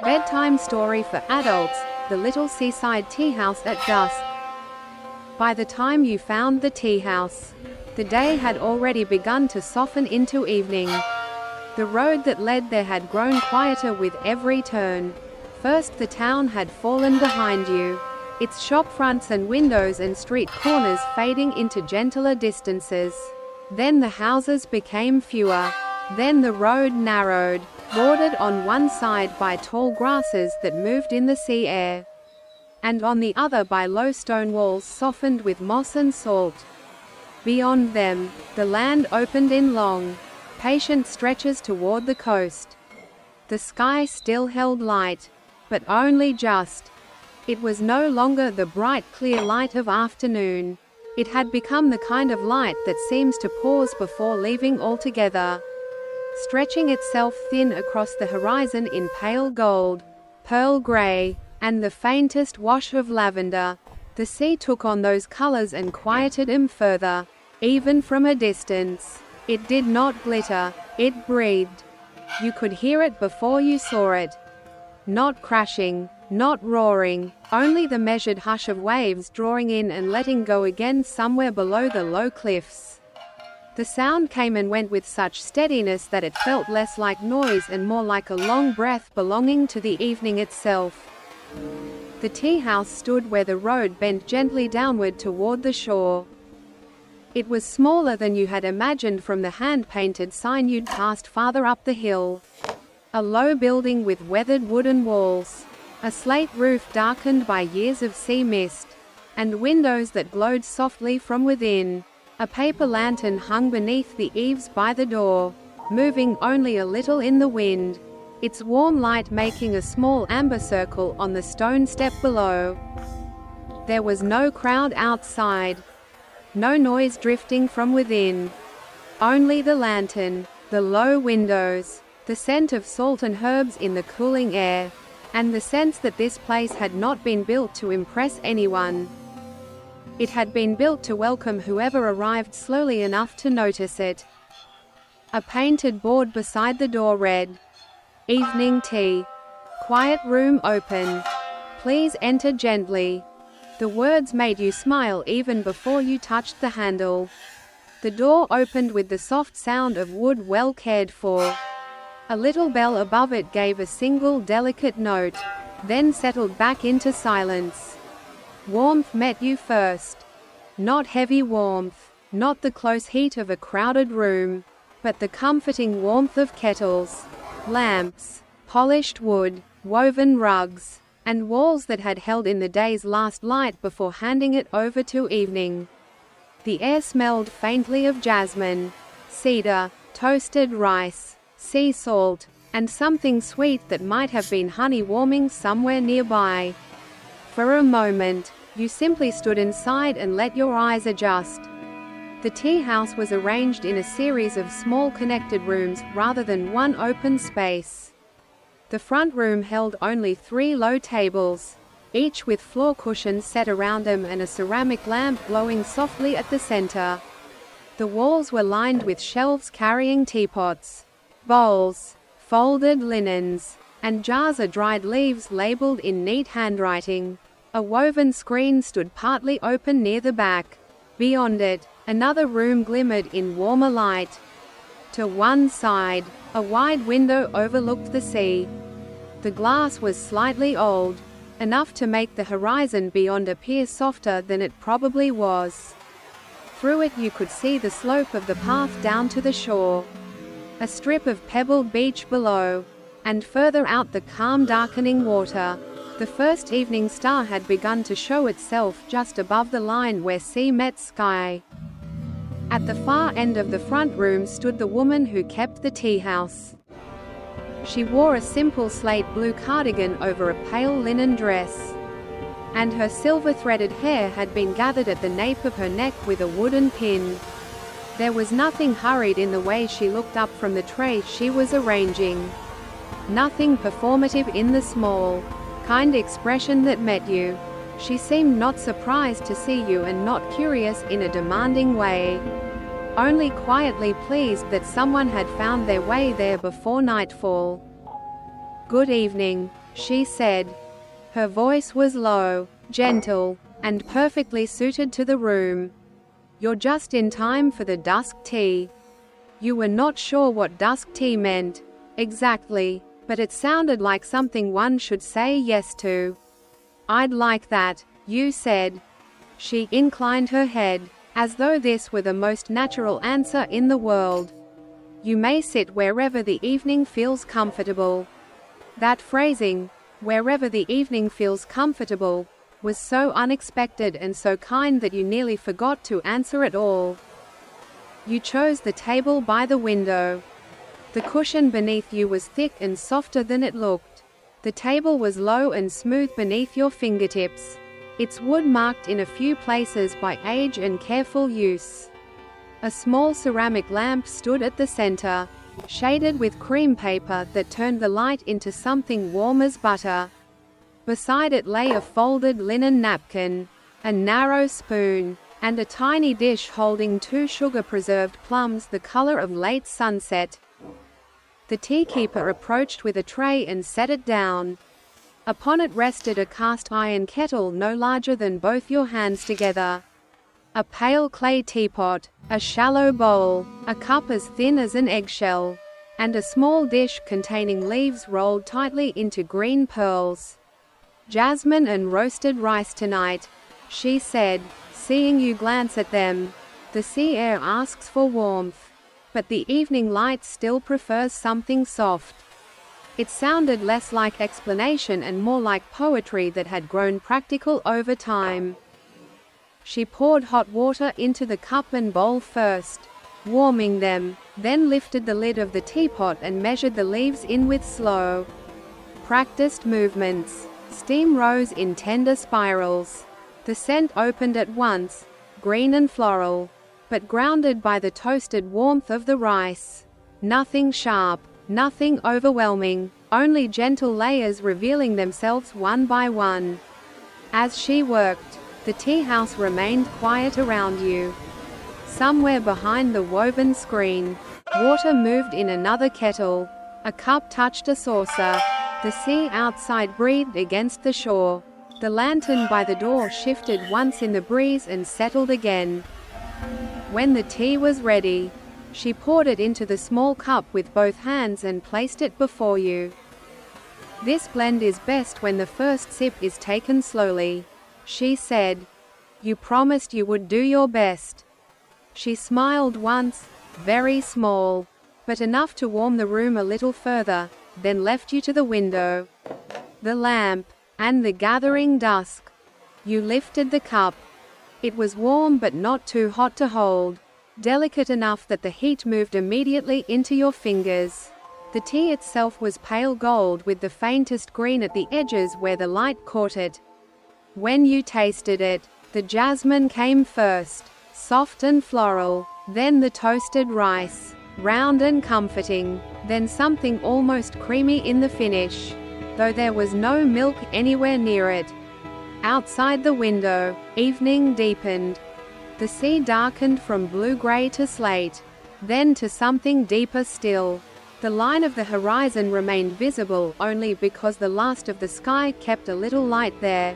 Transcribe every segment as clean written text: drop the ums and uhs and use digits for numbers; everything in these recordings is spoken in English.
Bedtime story for adults, The Little Seaside Tea House at Dusk. By the time you found the tea house, the day had already begun to soften into evening. The road that led there had grown quieter with every turn. First the town had fallen behind you, its shop fronts and windows and street corners fading into gentler distances. Then the houses became fewer. Then the road narrowed, bordered on one side by tall grasses that moved in the sea air, and on the other by low stone walls softened with moss and salt. Beyond them, the land opened in long, patient stretches toward the coast. The sky still held light, but only just. It was no longer the bright clear light of afternoon. It had become the kind of light that seems to pause before leaving altogether, stretching itself thin across the horizon in pale gold, pearl gray, and the faintest wash of lavender. The sea took on those colors and quieted them further, even from a distance. It did not glitter, it breathed. You could hear it before you saw it. Not crashing, not roaring, only the measured hush of waves drawing in and letting go again somewhere below the low cliffs. The sound came and went with such steadiness that it felt less like noise and more like a long breath belonging to the evening itself. The tea house stood where the road bent gently downward toward the shore. It was smaller than you had imagined from the hand-painted sign you'd passed farther up the hill. A low building with weathered wooden walls, a slate roof darkened by years of sea mist, and windows that glowed softly from within. A paper lantern hung beneath the eaves by the door, moving only a little in the wind, its warm light making a small amber circle on the stone step below. There was no crowd outside, no noise drifting from within. Only the lantern, the low windows, the scent of salt and herbs in the cooling air, and the sense that this place had not been built to impress anyone. It had been built to welcome whoever arrived slowly enough to notice it. A painted board beside the door read, "Evening tea. Quiet room open. Please enter gently." The words made you smile even before you touched the handle. The door opened with the soft sound of wood well cared for. A little bell above it gave a single delicate note, then settled back into silence. Warmth met you first. Not heavy warmth, not the close heat of a crowded room, but the comforting warmth of kettles, lamps, polished wood, woven rugs, and walls that had held in the day's last light before handing it over to evening. The air smelled faintly of jasmine, cedar, toasted rice, sea salt, and something sweet that might have been honey warming somewhere nearby. For a moment, you simply stood inside and let your eyes adjust. The tea house was arranged in a series of small connected rooms rather than one open space. The front room held only 3 low tables, each with floor cushions set around them and a ceramic lamp glowing softly at the center. The walls were lined with shelves carrying teapots, bowls, folded linens, and jars of dried leaves labeled in neat handwriting. A woven screen stood partly open near the back. Beyond it, another room glimmered in warmer light. To one side, a wide window overlooked the sea. The glass was slightly old, enough to make the horizon beyond appear softer than it probably was. Through it you could see the slope of the path down to the shore, a strip of pebbled beach below, and further out the calm darkening water. The first evening star had begun to show itself just above the line where sea met sky. At the far end of the front room stood the woman who kept the tea house. She wore a simple slate blue cardigan over a pale linen dress, and her silver-threaded hair had been gathered at the nape of her neck with a wooden pin. There was nothing hurried in the way she looked up from the tray she was arranging. Nothing performative in the small, kind expression that met you. She seemed not surprised to see you and not curious in a demanding way. Only quietly pleased that someone had found their way there before nightfall. "Good evening," she said. Her voice was low, gentle, and perfectly suited to the room. You're just in time for the dusk tea. You were not sure what dusk tea meant exactly, but it sounded like something one should say yes to. I'd like that, you said. She inclined her head, as though this were the most natural answer in the world. You may sit wherever the evening feels comfortable. That phrasing, wherever the evening feels comfortable, was so unexpected and so kind that you nearly forgot to answer at all. You chose the table by the window. The cushion beneath you was thick and softer than it looked. The table was low and smooth beneath your fingertips. Its wood marked in a few places by age and careful use. A small ceramic lamp stood at the center, shaded with cream paper that turned the light into something warm as butter. Beside it lay a folded linen napkin, a narrow spoon, and a tiny dish holding 2 sugar-preserved plums the color of late sunset. The tea-keeper approached with a tray and set it down. Upon it rested a cast-iron kettle no larger than both your hands together. A pale clay teapot, a shallow bowl, a cup as thin as an eggshell, and a small dish containing leaves rolled tightly into green pearls. Jasmine and roasted rice tonight, she said, seeing you glance at them. The sea air asks for warmth, but the evening light still prefers something soft. It sounded less like explanation and more like poetry that had grown practical over time. She poured hot water into the cup and bowl first, warming them, then lifted the lid of the teapot and measured the leaves in with slow, practiced movements. Steam rose in tender spirals. The scent opened at once, green and floral, but grounded by the toasted warmth of the rice. Nothing sharp, nothing overwhelming, only gentle layers revealing themselves one by one. As she worked, the tea house remained quiet around you. Somewhere behind the woven screen, water moved in another kettle. A cup touched a saucer. The sea outside breathed against the shore. The lantern by the door shifted once in the breeze and settled again. When the tea was ready, she poured it into the small cup with both hands and placed it before you. This blend is best when the first sip is taken slowly, she said. You promised you would do your best. She smiled once, very small, but enough to warm the room a little further, then left you to the window, the lamp, and the gathering dusk. You lifted the cup. It was warm but not too hot to hold, delicate enough that the heat moved immediately into your fingers. The tea itself was pale gold with the faintest green at the edges where the light caught it. When you tasted it, the jasmine came first, soft and floral, then the toasted rice, round and comforting, then something almost creamy in the finish, though there was no milk anywhere near it. Outside the window, evening deepened. The sea darkened from blue-gray to slate, then to something deeper still. The line of the horizon remained visible only because the last of the sky kept a little light there.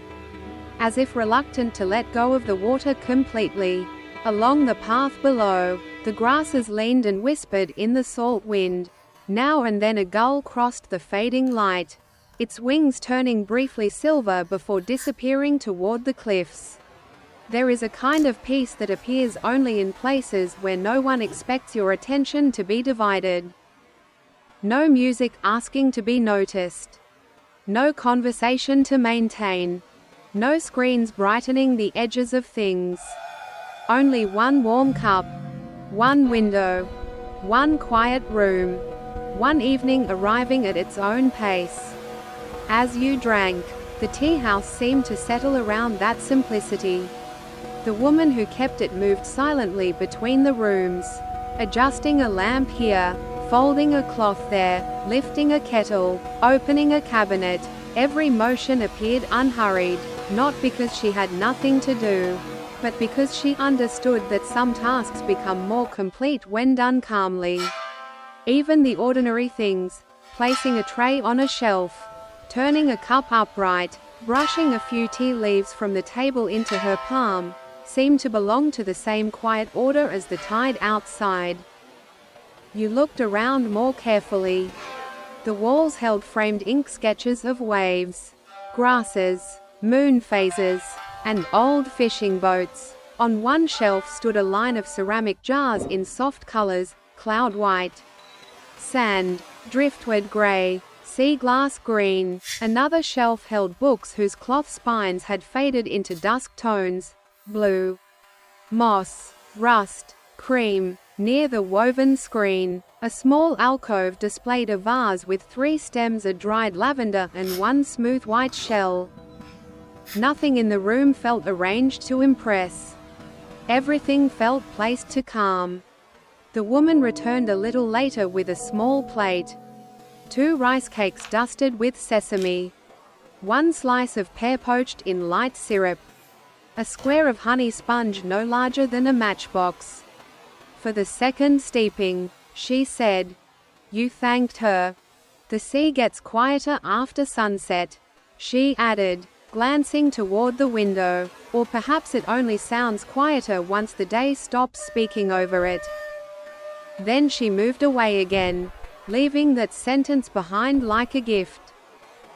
As if reluctant to let go of the water completely, along the path below, the grasses leaned and whispered in the salt wind. Now and then a gull crossed the fading light, its wings turning briefly silver before disappearing toward the cliffs. There is a kind of peace that appears only in places where no one expects your attention to be divided. No music asking to be noticed. No conversation to maintain. No screens brightening the edges of things. Only one warm cup. One window. One quiet room. One evening arriving at its own pace. As you drank, the tea house seemed to settle around that simplicity. The woman who kept it moved silently between the rooms, adjusting a lamp here, folding a cloth there, lifting a kettle, opening a cabinet. Every motion appeared unhurried, not because she had nothing to do, but because she understood that some tasks become more complete when done calmly. Even the ordinary things, placing a tray on a shelf, turning a cup upright, brushing a few tea leaves from the table into her palm, seemed to belong to the same quiet order as the tide outside. You looked around more carefully. The walls held framed ink sketches of waves, grasses, moon phases, and old fishing boats. On one shelf stood a line of ceramic jars in soft colors, cloud white, sand, driftwood gray, sea glass green. Another shelf held books whose cloth spines had faded into dusk tones, blue, moss, rust, cream. Near the woven screen, a small alcove displayed a vase with 3 stems of dried lavender and 1 smooth white shell. Nothing in the room felt arranged to impress. Everything felt placed to calm. The woman returned a little later with a small plate. 2 rice cakes dusted with sesame. 1 slice of pear poached in light syrup. A square of honey sponge no larger than a matchbox. For the second steeping, she said. You thanked her. The sea gets quieter after sunset, she added, glancing toward the window. Or perhaps it only sounds quieter once the day stops speaking over it. Then she moved away again, leaving that sentence behind like a gift.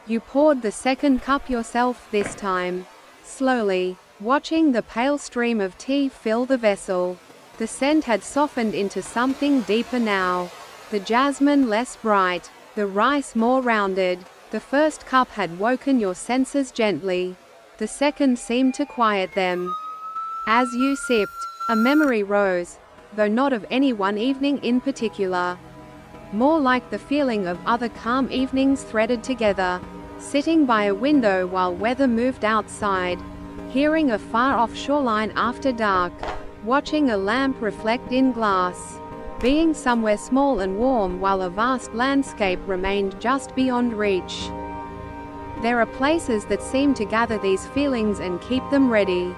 You poured the second cup yourself this time, slowly, watching the pale stream of tea fill the vessel. The scent had softened into something deeper now. The jasmine less bright, the rice more rounded. The first cup had woken your senses gently. The second seemed to quiet them. As you sipped, a memory rose, though not of any one evening in particular. More like the feeling of other calm evenings threaded together, sitting by a window while weather moved outside, hearing a far-off shoreline after dark, watching a lamp reflect in glass, being somewhere small and warm while a vast landscape remained just beyond reach. There are places that seem to gather these feelings and keep them ready.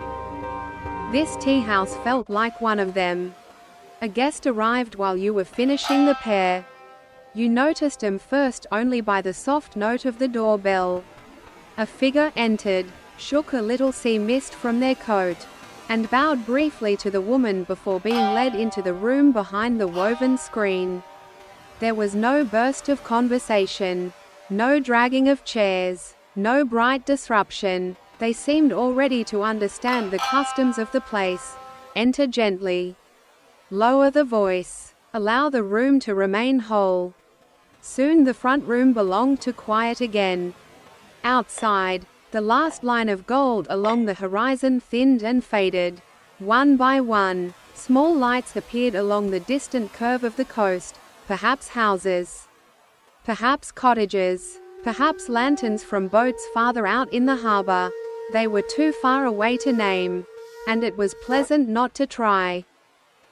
This tea house felt like one of them. A guest arrived while you were finishing the pear. You noticed him first only by the soft note of the doorbell. A figure entered, shook a little sea mist from their coat, and bowed briefly to the woman before being led into the room behind the woven screen. There was no burst of conversation, no dragging of chairs, no bright disruption. They seemed already to understand the customs of the place. Enter gently. Lower the voice. Allow the room to remain whole. Soon the front room belonged to quiet again. Outside, the last line of gold along the horizon thinned and faded. One by one, small lights appeared along the distant curve of the coast, perhaps houses, perhaps cottages, perhaps lanterns from boats farther out in the harbor. They were too far away to name, and it was pleasant not to try.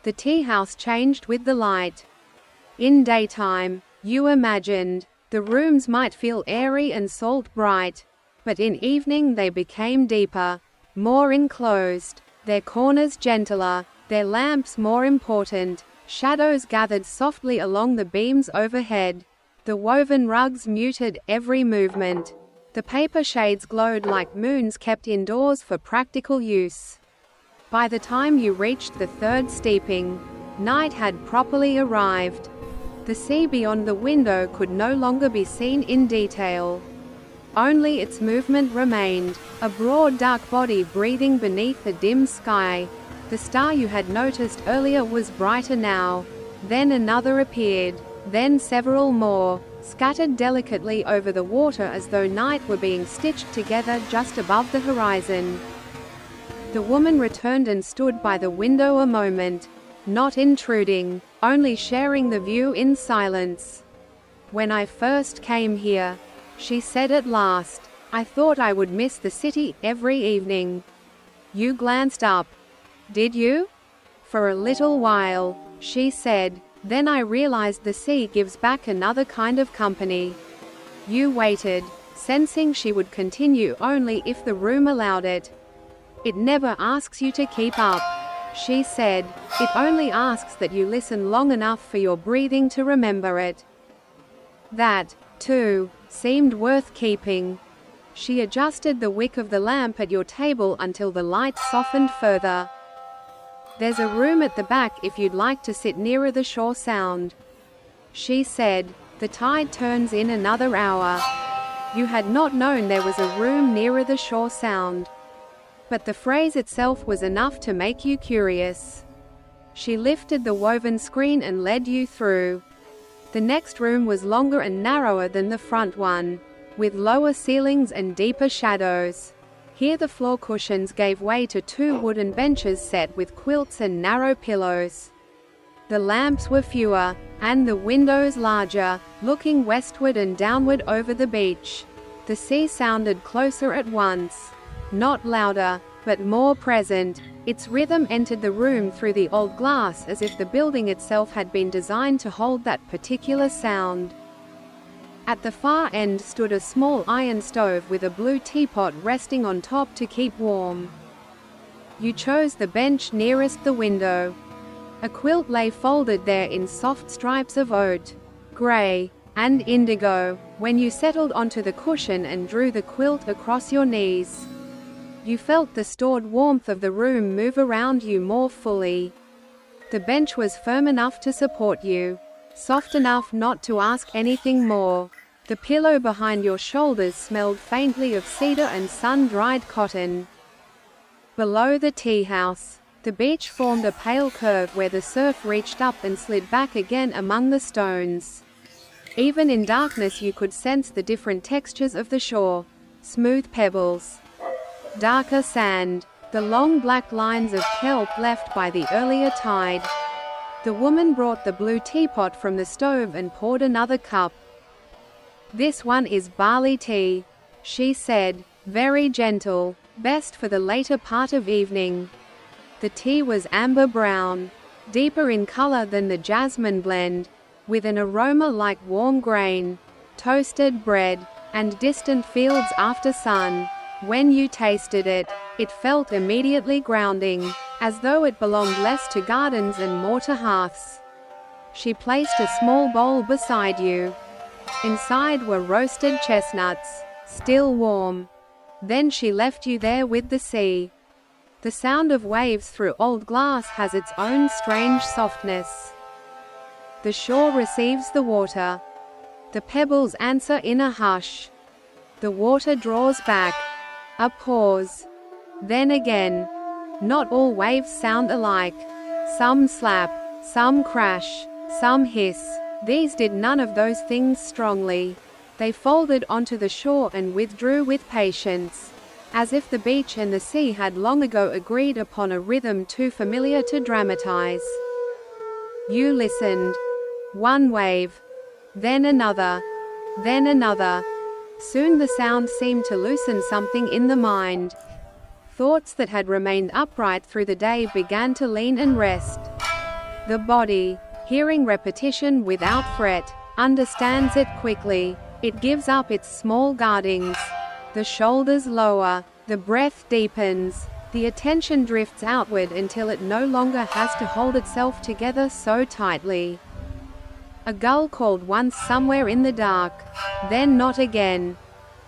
The tea house changed with the light. In daytime, you imagined, the rooms might feel airy and salt bright. But in evening they became deeper, more enclosed, their corners gentler, their lamps more important. Shadows gathered softly along the beams overhead. The woven rugs muted every movement. The paper shades glowed like moons kept indoors for practical use. By the time you reached the third steeping, night had properly arrived. The sea beyond the window could no longer be seen in detail. Only its movement remained, a broad dark body breathing beneath a dim sky. The star you had noticed earlier was brighter now. Then another appeared, then several more, scattered delicately over the water as though night were being stitched together just above the horizon. The woman returned and stood by the window a moment, not intruding, only sharing the view in silence. When I first came here, she said at last, I thought I would miss the city every evening. You glanced up. Did you? For a little while, she said, then I realized the sea gives back another kind of company. You waited, sensing she would continue only if the room allowed it. It never asks you to keep up, she said, it only asks that you listen long enough for your breathing to remember it. That, 2. Seemed worth keeping. She adjusted the wick of the lamp at your table until the light softened further. There's a room at the back if you'd like to sit nearer the shore sound. She said, the tide turns in another hour. You had not known there was a room nearer the shore sound. But the phrase itself was enough to make you curious. She lifted the woven screen and led you through. The next room was longer and narrower than the front one, with lower ceilings and deeper shadows. Here the floor cushions gave way to 2 wooden benches set with quilts and narrow pillows. The lamps were fewer, and the windows larger, looking westward and downward over the beach. The sea sounded closer at once. Not louder, but more present. Its rhythm entered the room through the old glass as if the building itself had been designed to hold that particular sound. At the far end stood a small iron stove with a blue teapot resting on top to keep warm. You chose the bench nearest the window. A quilt lay folded there in soft stripes of oat, grey, and indigo, when you settled onto the cushion and drew the quilt across your knees. You felt the stored warmth of the room move around you more fully. The bench was firm enough to support you, soft enough not to ask anything more. The pillow behind your shoulders smelled faintly of cedar and sun-dried cotton. Below the tea house, the beach formed a pale curve where the surf reached up and slid back again among the stones. Even in darkness you could sense the different textures of the shore: smooth pebbles, darker sand, the long black lines of kelp left by the earlier tide. The woman brought the blue teapot from the stove and poured another cup. "This one is barley tea," she said, very gentle, "best for the later part of evening." The tea was amber brown, deeper in color than the jasmine blend, with an aroma like warm grain, toasted bread, and distant fields after sun. When you tasted it, it felt immediately grounding, as though it belonged less to gardens and more to hearths. She placed a small bowl beside you. Inside were roasted chestnuts, still warm. Then she left you there with the sea. The sound of waves through old glass has its own strange softness. The shore receives the water. The pebbles answer in a hush. The water draws back. A pause. Then again. Not all waves sound alike. Some slap, some crash, some hiss. These did none of those things strongly. They folded onto the shore and withdrew with patience, as if the beach and the sea had long ago agreed upon a rhythm too familiar to dramatize. You listened. One wave. Then another. Then another. Soon the sound seemed to loosen something in the mind. Thoughts that had remained upright through the day began to lean and rest. The body, hearing repetition without fret, understands it quickly. It gives up its small guardings. The shoulders lower, the breath deepens, the attention drifts outward until it no longer has to hold itself together so tightly. A gull called once somewhere in the dark, then not again.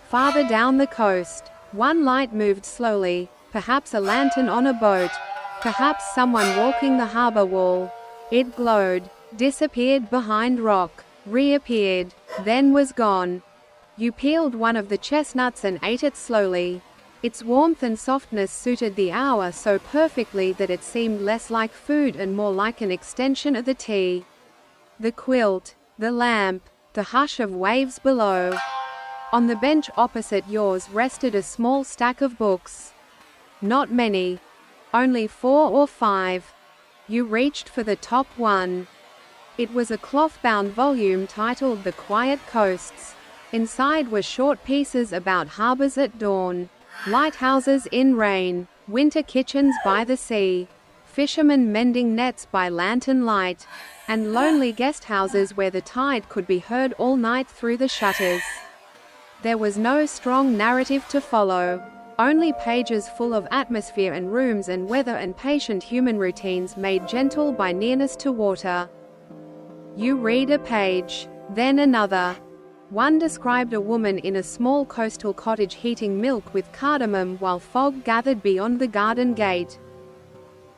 Farther down the coast, one light moved slowly, perhaps a lantern on a boat, perhaps someone walking the harbor wall. It glowed, disappeared behind rock, reappeared, then was gone. You peeled one of the chestnuts and ate it slowly. Its warmth and softness suited the hour so perfectly that it seemed less like food and more like an extension of the tea. The quilt, the lamp, the hush of waves below. On the bench opposite yours rested a small stack of books. Not many. Only 4 or 5. You reached for the top one. It was a cloth-bound volume titled The Quiet Coasts. Inside were short pieces about harbors at dawn, lighthouses in rain, winter kitchens by the sea, fishermen mending nets by lantern light, and lonely guest houses where the tide could be heard all night through the shutters. There was no strong narrative to follow, only pages full of atmosphere and rooms and weather and patient human routines made gentle by nearness to water. You read a page, then another. One described a woman in a small coastal cottage heating milk with cardamom while fog gathered beyond the garden gate.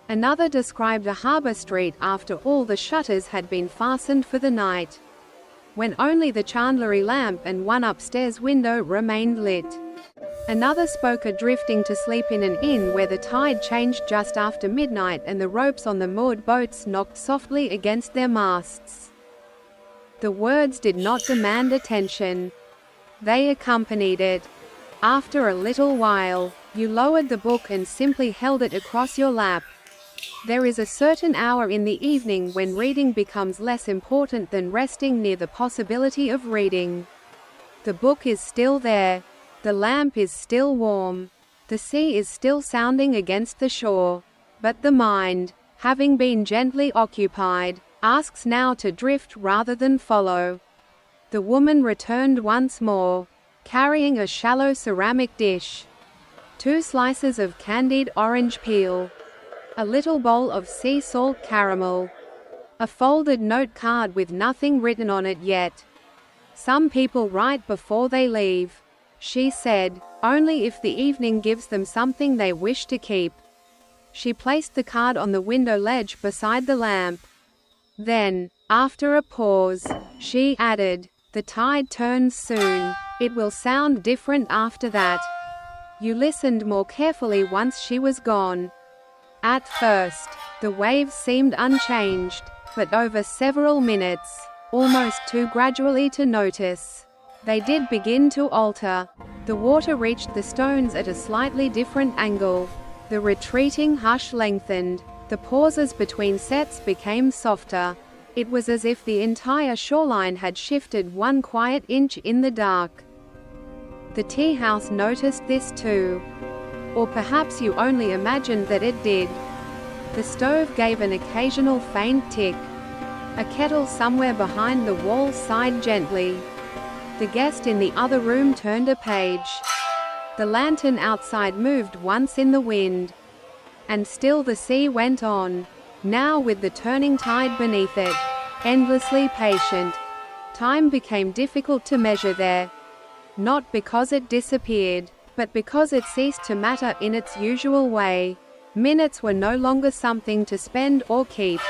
Another described a harbor street after all the shutters had been fastened for the night, when only the chandlery lamp and one upstairs window remained lit. Another spoke of drifting to sleep in an inn where the tide changed just after midnight and the ropes on the moored boats knocked softly against their masts. The words did not demand attention. They accompanied it. After a little while, you lowered the book and simply held it across your lap. There is a certain hour in the evening when reading becomes less important than resting near the possibility of reading. The book is still there. The lamp is still warm. The sea is still sounding against the shore. But the mind, having been gently occupied, asks now to drift rather than follow. The woman returned once more, carrying a shallow ceramic dish, 2 slices of candied orange peel, a little bowl of sea salt caramel, a folded note card with nothing written on it yet. Some people write before they leave, she said, only if the evening gives them something they wish to keep. She placed the card on the window ledge beside the lamp. Then, after a pause, she added, "The tide turns soon. It will sound different after that." You listened more carefully once she was gone. At first, the waves seemed unchanged, but over several minutes, almost too gradually to notice, they did begin to alter. The water reached the stones at a slightly different angle. The retreating hush lengthened. The pauses between sets became softer. It was as if the entire shoreline had shifted 1 quiet inch in the dark. The tea house noticed this too. Or perhaps you only imagined that it did. The stove gave an occasional faint tick. A kettle somewhere behind the wall sighed gently. The guest in the other room turned a page. The lantern outside moved once in the wind. And still the sea went on, now with the turning tide beneath it, endlessly patient. Time became difficult to measure there. Not because it disappeared, but because it ceased to matter in its usual way. Minutes were no longer something to spend or keep.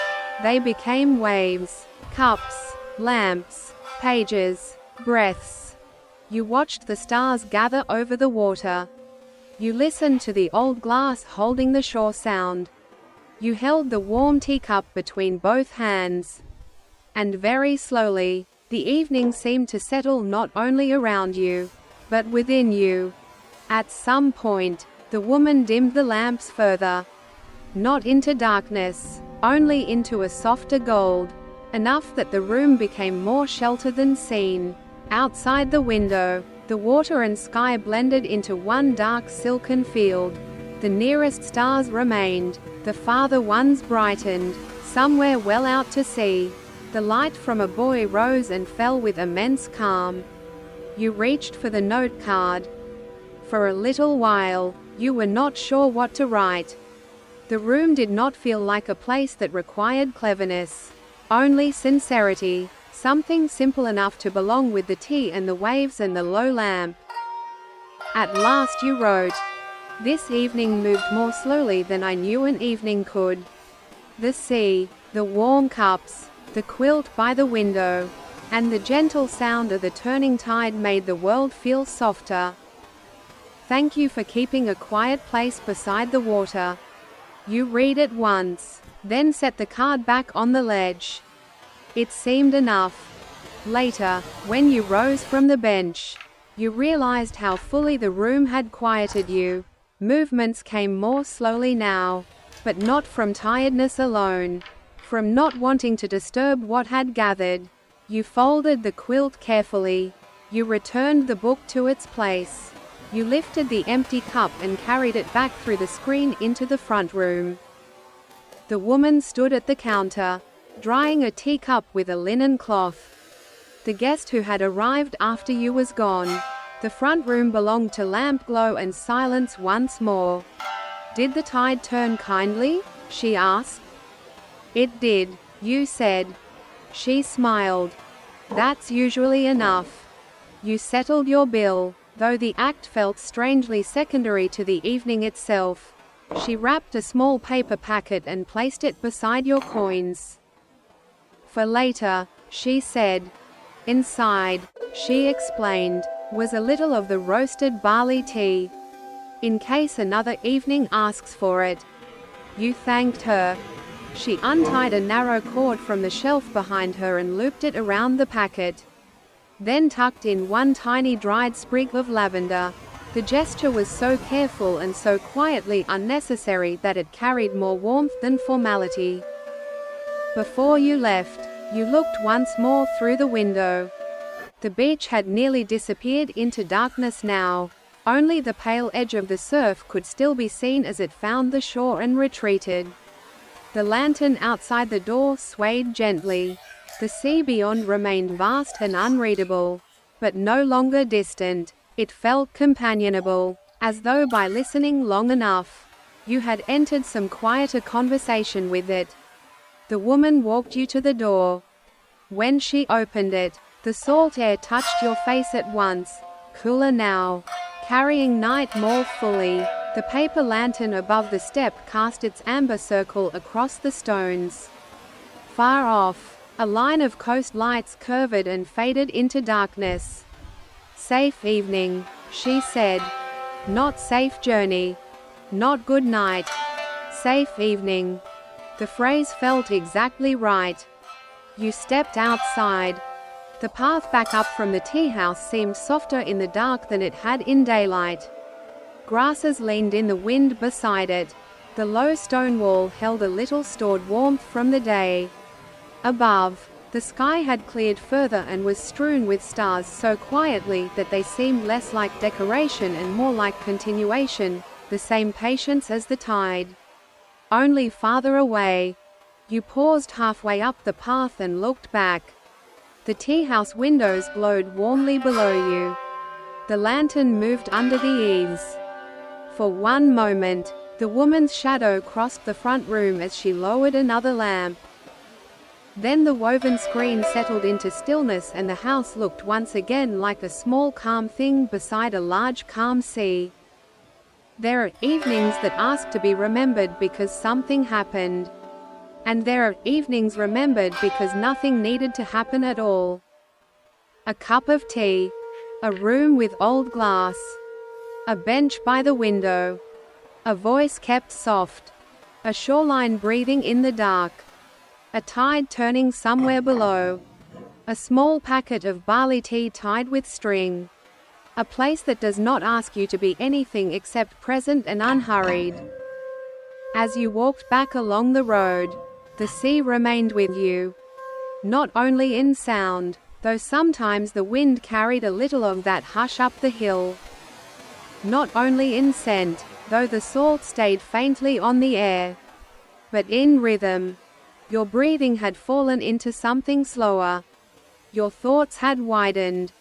They became waves, cups, lamps, pages, breaths. You watched the stars gather over the water. You listened to the old glass holding the shore sound. You held the warm teacup between both hands. And very slowly, the evening seemed to settle not only around you, but within you. At some point, the woman dimmed the lamps further. Not into darkness, only into a softer gold, enough that the room became more shelter than seen. Outside the window, the water and sky blended into one dark silken field. The nearest stars remained, the farther ones brightened, somewhere well out to sea. The light from a buoy rose and fell with immense calm. You reached for the note card. For a little while, you were not sure what to write. The room did not feel like a place that required cleverness, only sincerity, something simple enough to belong with the tea and the waves and the low lamp. At last you wrote, "This evening moved more slowly than I knew an evening could. The sea, the warm cups, the quilt by the window, and the gentle sound of the turning tide made the world feel softer. Thank you for keeping a quiet place beside the water." You read it once, then set the card back on the ledge. It seemed enough. Later, when you rose from the bench, you realized how fully the room had quieted you. Movements came more slowly now, but not from tiredness alone, from not wanting to disturb what had gathered. You folded the quilt carefully. You returned the book to its place. You lifted the empty cup and carried it back through the screen into the front room. The woman stood at the counter, drying a teacup with a linen cloth. The guest who had arrived after you was gone. The front room belonged to lamp glow and silence once more. "Did the tide turn kindly?" she asked. "It did," you said. She smiled. "That's usually enough." You settled your bill, though the act felt strangely secondary to the evening itself. She wrapped a small paper packet and placed it beside your coins. For later, she said. Inside, she explained, was a little of the roasted barley tea. In case another evening asks for it. You thanked her. She untied a narrow cord from the shelf behind her and looped it around the packet. Then tucked in one tiny dried sprig of lavender. The gesture was so careful and so quietly unnecessary that it carried more warmth than formality. Before you left, you looked once more through the window. The beach had nearly disappeared into darkness now. Only the pale edge of the surf could still be seen as it found the shore and retreated. The lantern outside the door swayed gently. The sea beyond remained vast and unreadable, but no longer distant. It felt companionable, as though by listening long enough, you had entered some quieter conversation with it. The woman walked you to the door. When she opened it, the salt air touched your face at once, cooler now, carrying night more fully. The paper lantern above the step cast its amber circle across the stones. Far off, a line of coast lights curved and faded into darkness. Safe evening, she said. Not safe journey. Not good night. Safe evening. The phrase felt exactly right. You stepped outside. The path back up from the tea house seemed softer in the dark than it had in daylight. Grasses leaned in the wind beside it. The low stone wall held a little stored warmth from the day. Above, the sky had cleared further and was strewn with stars so quietly that they seemed less like decoration and more like continuation, the same patience as the tide. Only farther away. You paused halfway up the path and looked back. The tea house windows glowed warmly below you. The lantern moved under the eaves. For one moment, the woman's shadow crossed the front room as she lowered another lamp. Then the woven screen settled into stillness and the house looked once again like a small calm thing beside a large calm sea. There are evenings that ask to be remembered because something happened. And there are evenings remembered because nothing needed to happen at all. A cup of tea. A room with old glass. A bench by the window. A voice kept soft. A shoreline breathing in the dark. A tide turning somewhere below. A small packet of barley tea tied with string. A place that does not ask you to be anything except present and unhurried. As you walked back along the road, the sea remained with you. Not only in sound, though sometimes the wind carried a little of that hush up the hill. Not only in scent, though the salt stayed faintly on the air. But in rhythm. Your breathing had fallen into something slower. Your thoughts had widened.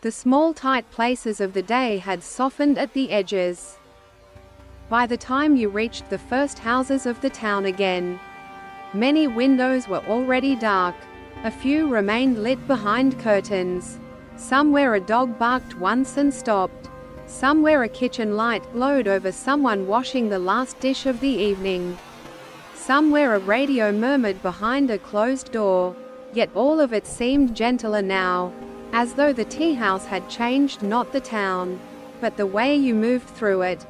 The small tight places of the day had softened at the edges. By the time you reached the first houses of the town again, many windows were already dark. A few remained lit behind curtains. Somewhere a dog barked once and stopped. Somewhere a kitchen light glowed over someone washing the last dish of the evening. Somewhere a radio murmured behind a closed door. Yet all of it seemed gentler now, as though the tea house had changed, not the town, but the way you moved through it.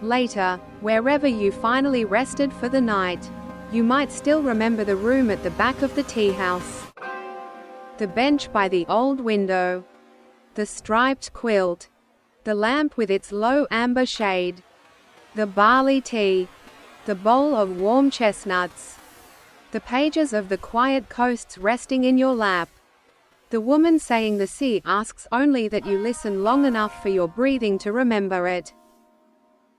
Later, wherever you finally rested for the night, you might still remember the room at the back of the tea house. The bench by the old window. The striped quilt. The lamp with its low amber shade. The barley tea. The bowl of warm chestnuts. The pages of the quiet coasts resting in your lap. The woman saying the sea asks only that you listen long enough for your breathing to remember it.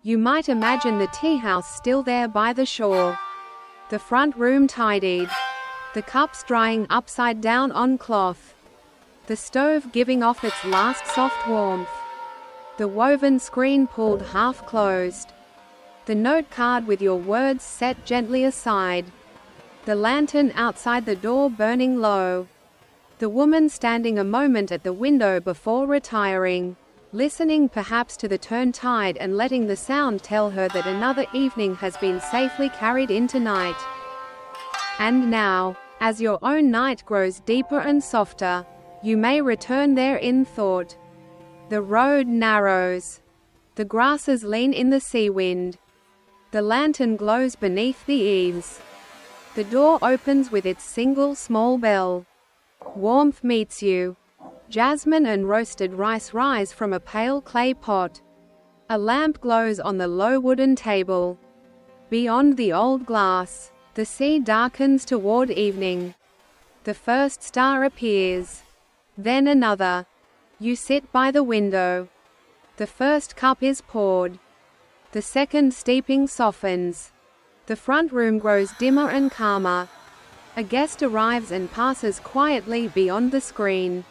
You might imagine the tea house still there by the shore. The front room tidied. The cups drying upside down on cloth. The stove giving off its last soft warmth. The woven screen pulled half closed. The note card with your words set gently aside. The lantern outside the door burning low. The woman standing a moment at the window before retiring, listening perhaps to the turn tide and letting the sound tell her that another evening has been safely carried into night. And now, as your own night grows deeper and softer, you may return there in thought. The road narrows. The grasses lean in the sea wind. The lantern glows beneath the eaves. The door opens with its single small bell. Warmth meets you. Jasmine and roasted rice rise from a pale clay pot. A lamp glows on the low wooden table. Beyond the old glass, the sea darkens toward evening. The first star appears. Then another. You sit by the window. The first cup is poured. The second steeping softens. The front room grows dimmer and calmer. A guest arrives and passes quietly beyond the screen.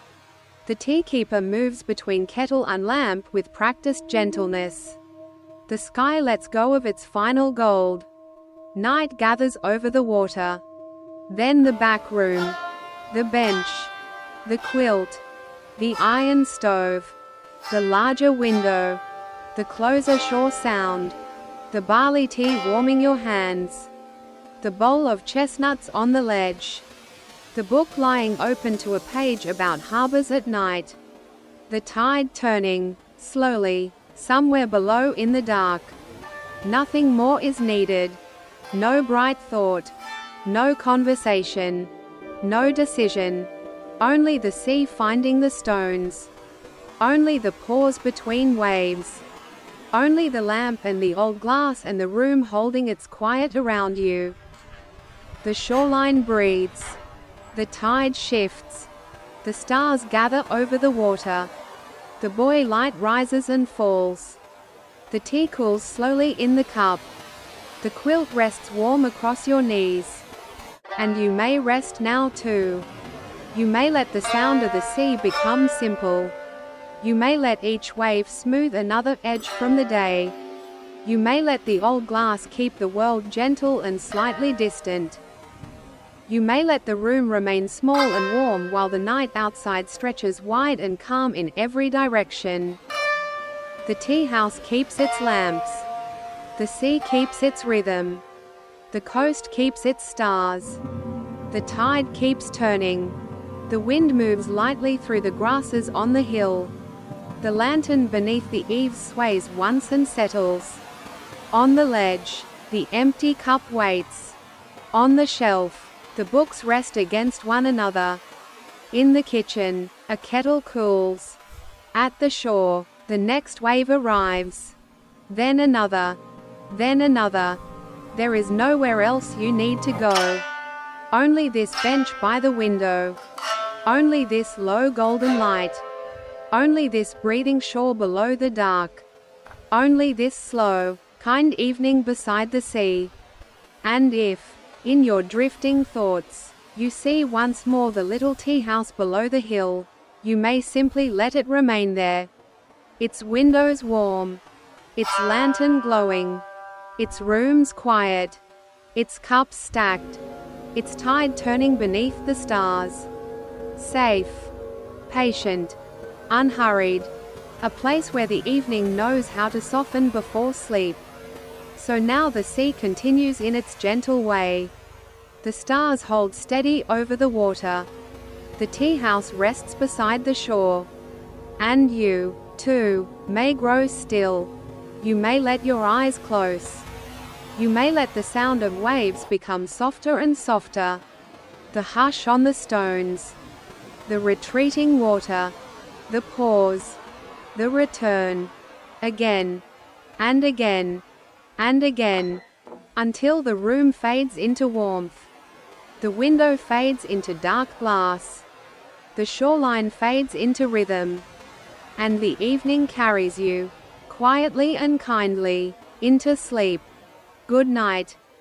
The teakeeper moves between kettle and lamp with practiced gentleness. The sky lets go of its final gold. Night gathers over the water. Then the back room. The bench. The quilt. The iron stove. The larger window. The closer shore sound. The barley tea warming your hands. The bowl of chestnuts on the ledge. The book lying open to a page about harbors at night. The tide turning, slowly, somewhere below in the dark. Nothing more is needed. No bright thought. No conversation. No decision. Only the sea finding the stones. Only the pause between waves. Only the lamp and the old glass and the room holding its quiet around you. The shoreline breathes. The tide shifts. The stars gather over the water. The buoy light rises and falls. The tea cools slowly in the cup. The quilt rests warm across your knees. And you may rest now too. You may let the sound of the sea become simple. You may let each wave smooth another edge from the day. You may let the old glass keep the world gentle and slightly distant. You may let the room remain small and warm while the night outside stretches wide and calm in every direction. The tea house keeps its lamps. The sea keeps its rhythm. The coast keeps its stars. The tide keeps turning. The wind moves lightly through the grasses on the hill. The lantern beneath the eaves sways once and settles. On the ledge, the empty cup waits. On the shelf, the books rest against one another. In the kitchen, a kettle cools. At the shore, the next wave arrives. Then another. Then another. There is nowhere else you need to go. Only this bench by the window. Only this low golden light. Only this breathing shore below the dark. Only this slow, kind evening beside the sea. And if, in your drifting thoughts, you see once more the little tea house below the hill, you may simply let it remain there. Its windows warm. Its lantern glowing. Its rooms quiet. Its cups stacked. Its tide turning beneath the stars. Safe. Patient. Unhurried. A place where the evening knows how to soften before sleep. So now the sea continues in its gentle way. The stars hold steady over the water. The tea house rests beside the shore. And you, too, may grow still. You may let your eyes close. You may let the sound of waves become softer and softer. The hush on the stones. The retreating water. The pause. The return. Again. And again. And again. Until the room fades into warmth. The window fades into dark glass. The shoreline fades into rhythm. And the evening carries you, quietly and kindly, into sleep. Good night.